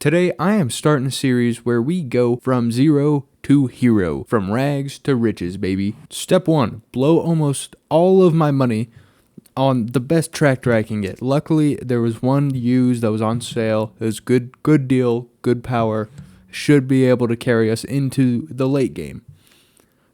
Today, I am starting a series where we go from zero to hero, from rags to riches, baby. Step 1, blow almost all of my money on the best tractor I can get. Luckily, there was one used that was on sale. It was good deal, good power. Should be able to carry us into the late game.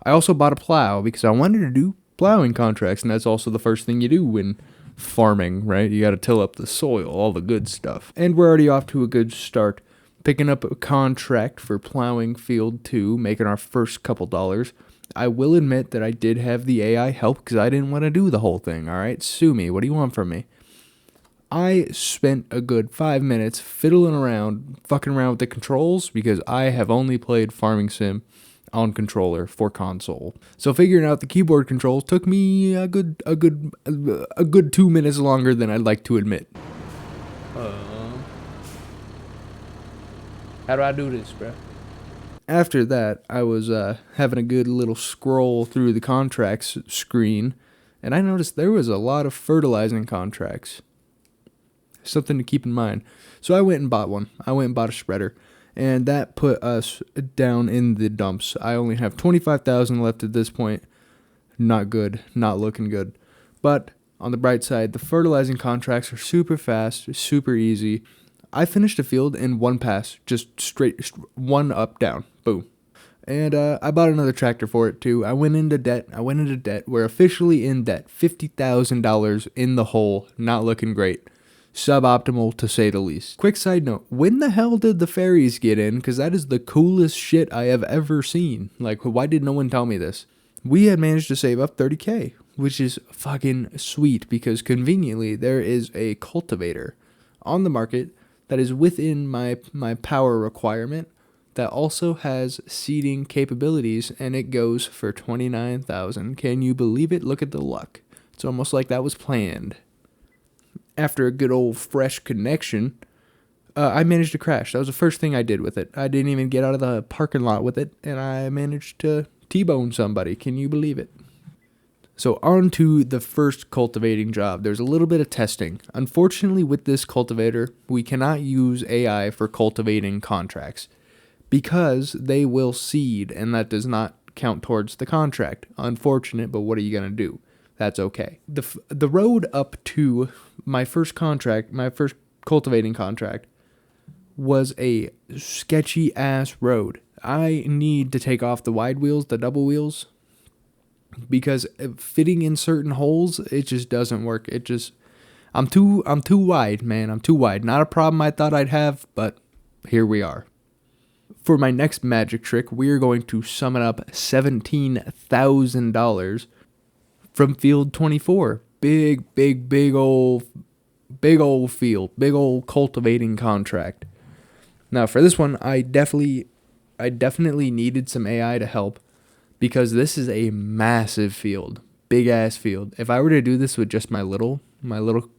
I also bought a plow because I wanted to do plowing contracts, and that's also the first thing you do when farming, right? You got to till up the soil, all the good stuff. And we're already off to a good start, picking up a contract for plowing field 2, making our first couple dollars. I will admit that I did have the AI help because I didn't want to do the whole thing, all right? Sue me. What do you want from me? I spent a good 5 minutes fiddling around, fucking around with the controls because I have only played Farming Sim on controller for console. So figuring out the keyboard controls took me a good 2 minutes longer than I'd like to admit. How do I do this, bro? After that, I was having a good little scroll through the contracts screen, and I noticed there was a lot of fertilizing contracts. Something to keep in mind. So I went and bought one. I went and bought a spreader, and that put us down in the dumps. I only have 25,000 left at this point. Not good. Not looking good. But on the bright side, the fertilizing contracts are super fast, super easy. I finished a field in one pass, just straight, one up, down, boom. And I bought another tractor for it too. I went into debt. We're officially in debt. $50,000 in the hole. Not looking great. Suboptimal to say the least. Quick side note, when the hell did the fairies get in? Because that is the coolest shit I have ever seen. Like, why did no one tell me this? We had managed to save up $30K, which is fucking sweet because conveniently there is a cultivator on the market that is within my power requirement that also has seeding capabilities, and it goes for $29,000. Can you believe it? Look at the luck. It's almost like that was planned. After a good old fresh connection, I managed to crash. That was the first thing I did with it. I didn't even get out of the parking lot with it, and I managed to T-bone somebody. Can you believe it? So on to the first cultivating job. There's a little bit of testing. Unfortunately, with this cultivator, we cannot use AI for cultivating contracts because they will seed, and that does not count towards the contract. Unfortunate, but what are you going to do? That's okay. The road up to my first contract, my first cultivating contract, was a sketchy ass road. I need to take off the wide wheels, the double wheels, because fitting in certain holes, it just doesn't work. I'm too wide, man. I'm too wide. Not a problem I thought I'd have, but here we are. For my next magic trick, we are going to summon up $17,000 from field 24. Big old field, big old cultivating contract. Now for this one, I definitely needed some AI to help because this is a massive field, big ass field. If I were to do this with just my little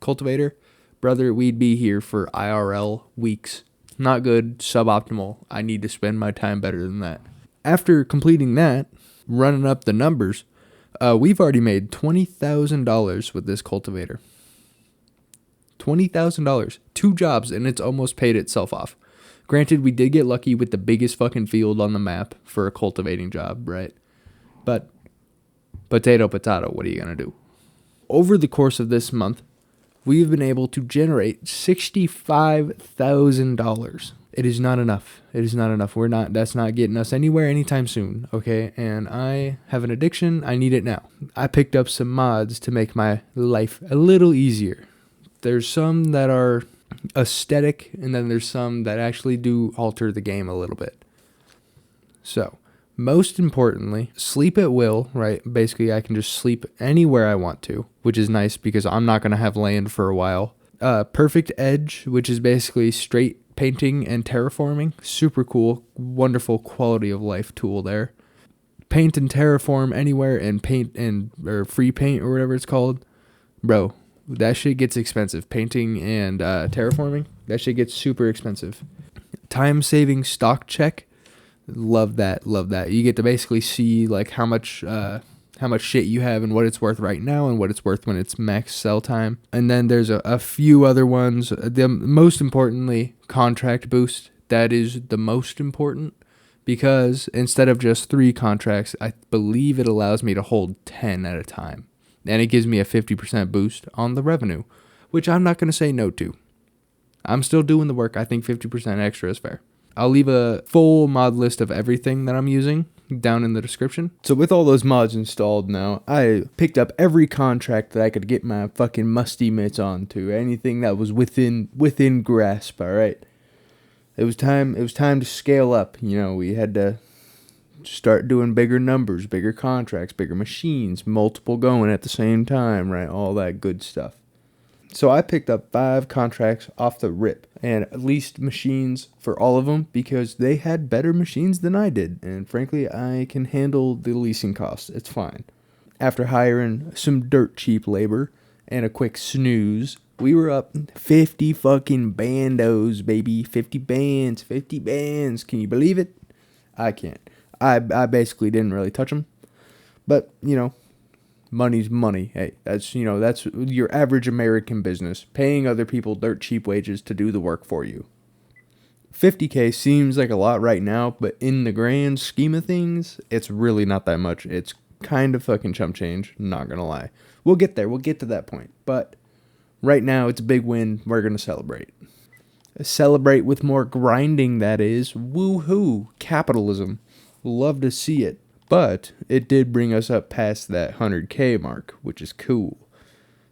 cultivator, brother, we'd be here for IRL weeks. Not good, suboptimal. I need to spend my time better than that. After completing that, running up the numbers, we've already made $20,000 with this cultivator. $20,000. 2 jobs, and it's almost paid itself off. Granted, we did get lucky with the biggest fucking field on the map for a cultivating job, right? But potato, what are you going to do? Over the course of this month, we've been able to generate $65,000. It is not enough. That's not getting us anywhere anytime soon, okay? And I have an addiction. I need it now. I picked up some mods to make my life a little easier. There's some that are aesthetic, and then there's some that actually do alter the game a little bit. So, most importantly, sleep at will, right? Basically, I can just sleep anywhere I want to, which is nice because I'm not going to have land for a while. Perfect edge, which is basically straight painting and terraforming. Super cool, wonderful quality of life tool there. Paint and terraform anywhere and or free paint or whatever it's called. Bro, that shit gets expensive. Painting and terraforming, that shit gets super expensive. Time-saving stock check. Love that. You get to basically see like how much shit you have and what it's worth right now and what it's worth when it's max sell time. And then there's a few other ones. Most importantly, contract boost. that is the most important, because instead of just 3 contracts, I believe it allows me to hold 10 at a time. And it gives me a 50% boost on the revenue, which I'm not going to say no to. I'm still doing the work. I think 50% extra is fair. I'll leave a full mod list of everything that I'm using down in the description. So with all those mods installed now, I picked up every contract that I could get my fucking musty mitts onto. Anything that was within grasp, all right? It was time to scale up. You know, we had to start doing bigger numbers, bigger contracts, bigger machines, multiple going at the same time, right? All that good stuff. So I picked up 5 contracts off the rip and leased machines for all of them because they had better machines than I did. And frankly, I can handle the leasing costs. It's fine. After hiring some dirt cheap labor and a quick snooze, we were up 50 fucking bandos, baby. 50 bands. Can you believe it? I can't. I basically didn't really touch them. But, you know, money's money. Hey, that's your average American business, paying other people dirt cheap wages to do the work for you. 50K seems like a lot right now, but in the grand scheme of things, it's really not that much. It's kind of fucking chump change, not gonna lie. We'll get there. We'll get to that point. But right now, it's a big win. We're gonna celebrate. Celebrate with more grinding, that is. Woohoo! Capitalism. Love to see it. But it did bring us up past that 100K mark, which is cool.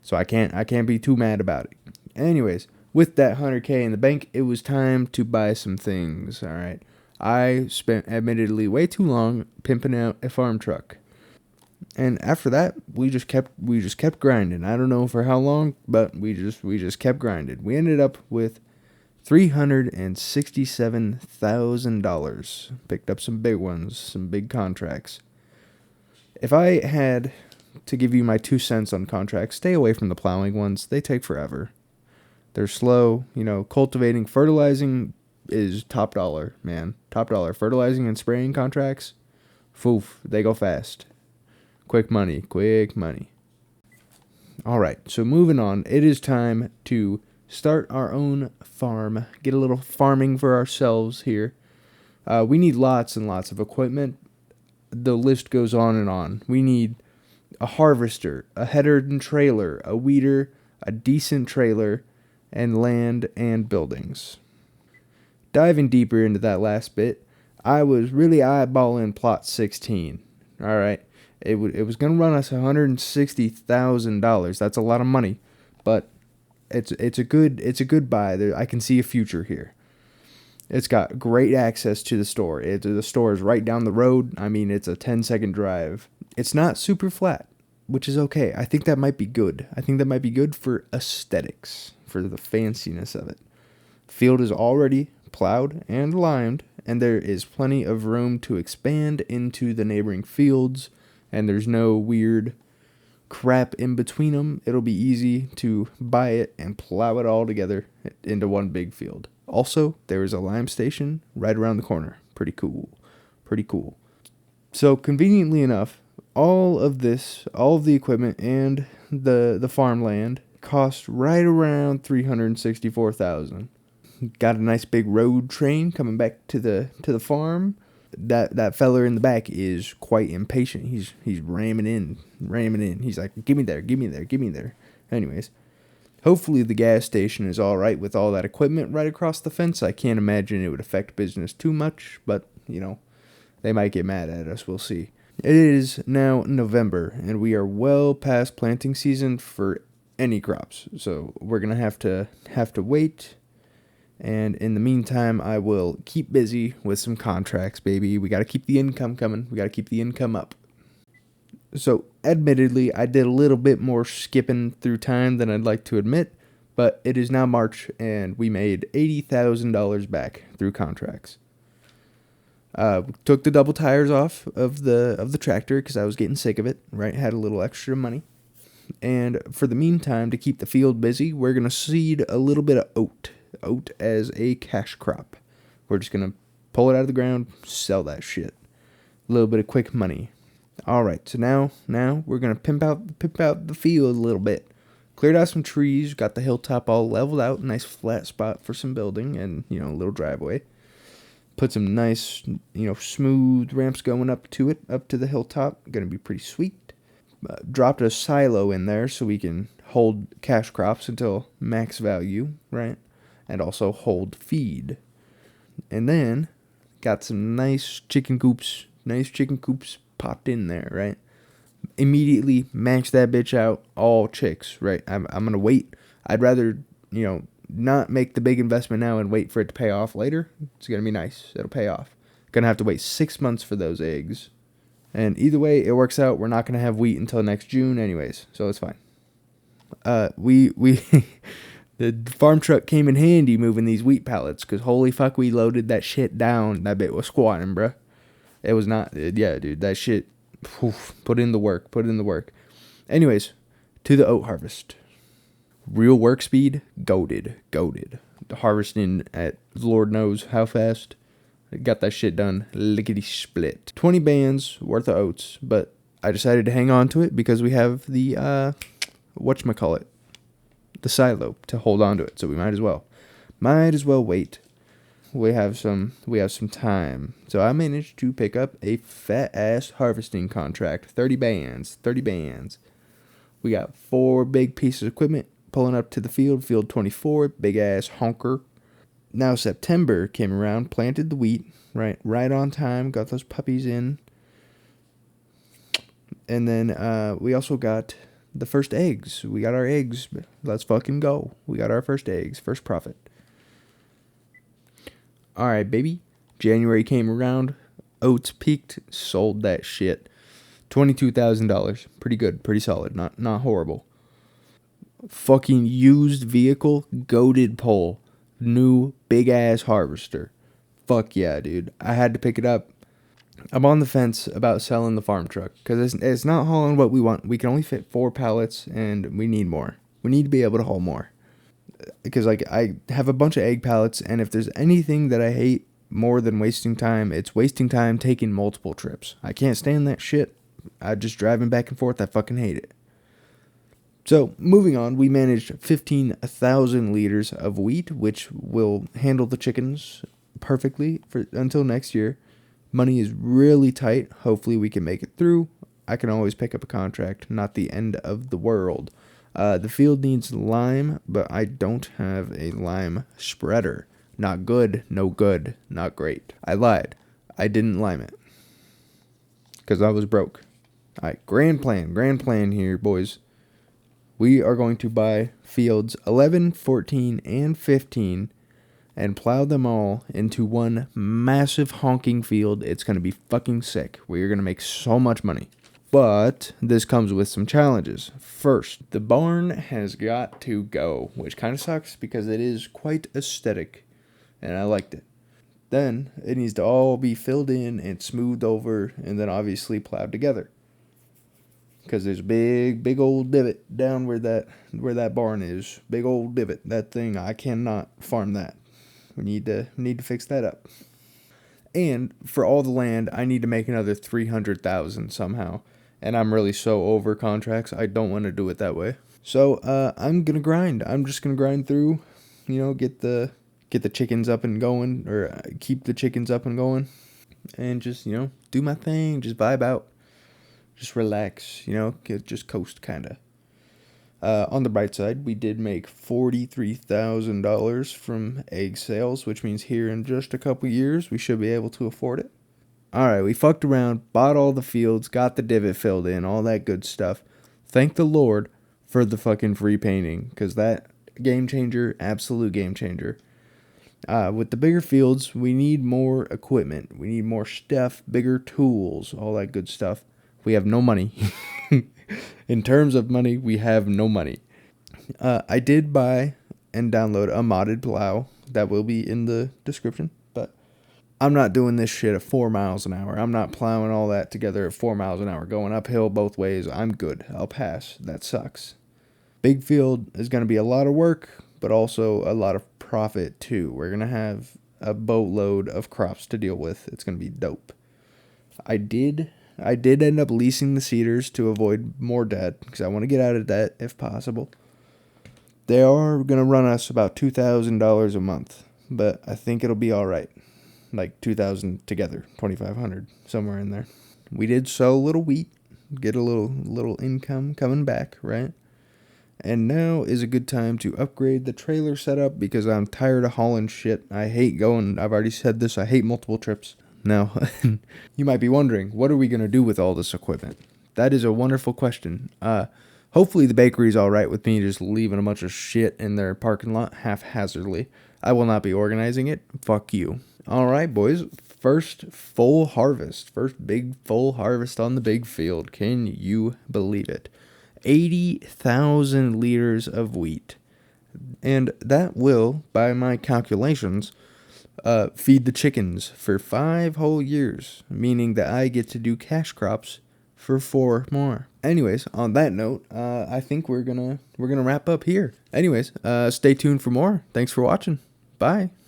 So I can't be too mad about it. Anyways, with that 100K in the bank, it was time to buy some things, all right? I spent admittedly way too long pimping out a farm truck. And after that, we just kept grinding. I don't know for how long, but we just kept grinding. We ended up with $367,000. Picked up some big ones, some big contracts. If I had to give you my 2 cents on contracts, stay away from the plowing ones. They take forever. They're slow. You know, cultivating, fertilizing is top dollar, man. Top dollar. Fertilizing and spraying contracts, foof, they go fast. Quick money. All right, so moving on. It is time to start our own farm, get a little farming for ourselves here. We need lots and lots of equipment. The list goes on and on. We need a harvester, a header and trailer, a weeder, a decent trailer, and land and buildings. Diving deeper into that last bit, I was really eyeballing plot 16. All right, it was going to run us $160,000. That's a lot of money, but it's a good buy. I can see a future here. It's got great access to the store. The store is right down the road. I mean, it's a 10-second drive. It's not super flat, which is okay. I think that might be good. I think that might be good for aesthetics, for the fanciness of it. The field is already plowed and limed, and there is plenty of room to expand into the neighboring fields, and there's no weird crap in between them. It'll be easy to buy it and plow it all together into one big field. Also, there is a lime station right around the corner. Pretty cool. So conveniently enough, all of the equipment and the farmland cost right around $364,000. Got a nice big road train coming back to the farm. That feller in the back is quite impatient. He's ramming in. He's like, give me there. Anyways, hopefully the gas station is all right with all that equipment right across the fence. I can't imagine it would affect business too much, but you know, they might get mad at us. We'll see. It is now November, and we are well past planting season for any crops. So we're gonna have to wait. And in the meantime, I will keep busy with some contracts, baby. We got to keep the income coming. We got to keep the income up. So, admittedly, I did a little bit more skipping through time than I'd like to admit, but it is now March, and we made $80,000 back through contracts. Took the double tires off of the tractor because I was getting sick of it, right? Had a little extra money. And for the meantime, to keep the field busy, we're going to seed a little bit of oat as a cash crop. We're just going to pull it out of the ground, sell that shit. A little bit of quick money. All right, so now we're going to pimp out the field a little bit. Cleared out some trees, got the hilltop all leveled out, nice flat spot for some building and, a little driveway. Put some nice, smooth ramps going up to it, up to the hilltop. Gonna be pretty sweet. Dropped a silo in there so we can hold cash crops until max value, right? And also hold feed. And then got some nice chicken coops popped in there, right? Immediately max that bitch out, all chicks, right? I'm gonna wait. I'd rather, not make the big investment now and wait for it to pay off later. It's gonna be nice. It'll pay off. Gonna have to wait 6 months for those eggs. And either way, it works out. We're not gonna have wheat until next June, anyways, so it's fine. We the farm truck came in handy moving these wheat pallets, cause holy fuck, we loaded that shit down. That bit was squatting, bruh. It was not, yeah, dude. That shit. Put in the work. Anyways, to the oat harvest. Real work speed, goated. Harvesting at Lord knows how fast. Got that shit done lickety split. 20 bands worth of oats, but I decided to hang on to it because we have the whatchamacallit, the silo to hold on to it. So we might as well wait. We have some time. So I managed to pick up a fat ass harvesting contract. 30 bands. We got 4 big pieces of equipment pulling up to the field 24, big ass honker. Now September came around, planted the wheat, right on time, got those puppies in. And then we also got the first eggs. We got our eggs. Let's fucking go. We got our first eggs, first profit. All right, baby. January came around. Oats peaked. Sold that shit. $22,000. Pretty good. Pretty solid. Not horrible. Fucking used vehicle. Goated pole. New big ass harvester. Fuck yeah, dude. I had to pick it up. I'm on the fence about selling the farm truck because it's not hauling what we want. We can only fit 4 pallets and we need more. We need to be able to haul more. Because I have a bunch of egg pallets, and if there's anything that I hate more than wasting time, it's wasting time taking multiple trips. I can't stand that shit. I just driving back and forth. I fucking hate it. So moving on, we managed 15,000 liters of wheat, which will handle the chickens perfectly until next year. Money is really tight. Hopefully we can make it through. I can always pick up a contract. Not the end of the world. The field needs lime, but I don't have a lime spreader. Not good, no good, not great. I lied. I didn't lime it. Because I was broke. Alright, grand plan here, boys. We are going to buy fields 11, 14, and 15 and plow them all into one massive honking field. It's going to be fucking sick. We're going to make so much money. But this comes with some challenges. First, the barn has got to go, which kind of sucks because it is quite aesthetic, and I liked it. Then, it needs to all be filled in and smoothed over, and then obviously plowed together. Because there's a big old divot down where that barn is. Big old divot. That thing, I cannot farm that. We need to fix that up. And for all the land, I need to make another 300,000 somehow. And I'm really so over contracts. I don't want to do it that way. So I'm gonna grind. I'm just gonna grind through. Get the chickens up and going, or keep the chickens up and going, and just do my thing. Just vibe out. Just relax. Just coast kinda. On the bright side, we did make $43,000 from egg sales, which means here in just a couple years, we should be able to afford it. Alright, we fucked around, bought all the fields, got the divot filled in, all that good stuff. Thank the Lord for the fucking free painting, because that game changer, absolute game changer. With the bigger fields, we need more equipment. We need more stuff, bigger tools, all that good stuff. We have no money. In terms of money, we have no money. I did buy and download a modded plow. That will be in the description. But I'm not doing this shit at 4 miles an hour. I'm not plowing all that together at 4 miles an hour, going uphill both ways. I'm good. I'll pass. That sucks. Big field is going to be a lot of work, but also a lot of profit too. We're going to have a boatload of crops to deal with. It's going to be dope. I did end up leasing the seeders to avoid more debt, because I want to get out of debt if possible. They are going to run us about $2,000 a month, but I think it'll be all right. like 2,000 together, 2,500, somewhere in there. We did sow a little wheat, get a little income coming back, right? And now is a good time to upgrade the trailer setup because I'm tired of hauling shit. I hate going, I've already said this, I hate multiple trips. Now, you might be wondering, what are we going to do with all this equipment? That is a wonderful question. Hopefully the bakery's all right with me just leaving a bunch of shit in their parking lot haphazardly. I will not be organizing it. Fuck you. All right, boys. First full harvest. First big full harvest on the big field. Can you believe it? 80,000 liters of wheat. And that will, by my calculations, feed the chickens for 5 whole years, meaning that I get to do cash crops for 4 more. Anyways, on that note, I think we're gonna wrap up here. Anyways, stay tuned for more. Thanks for watching. Bye.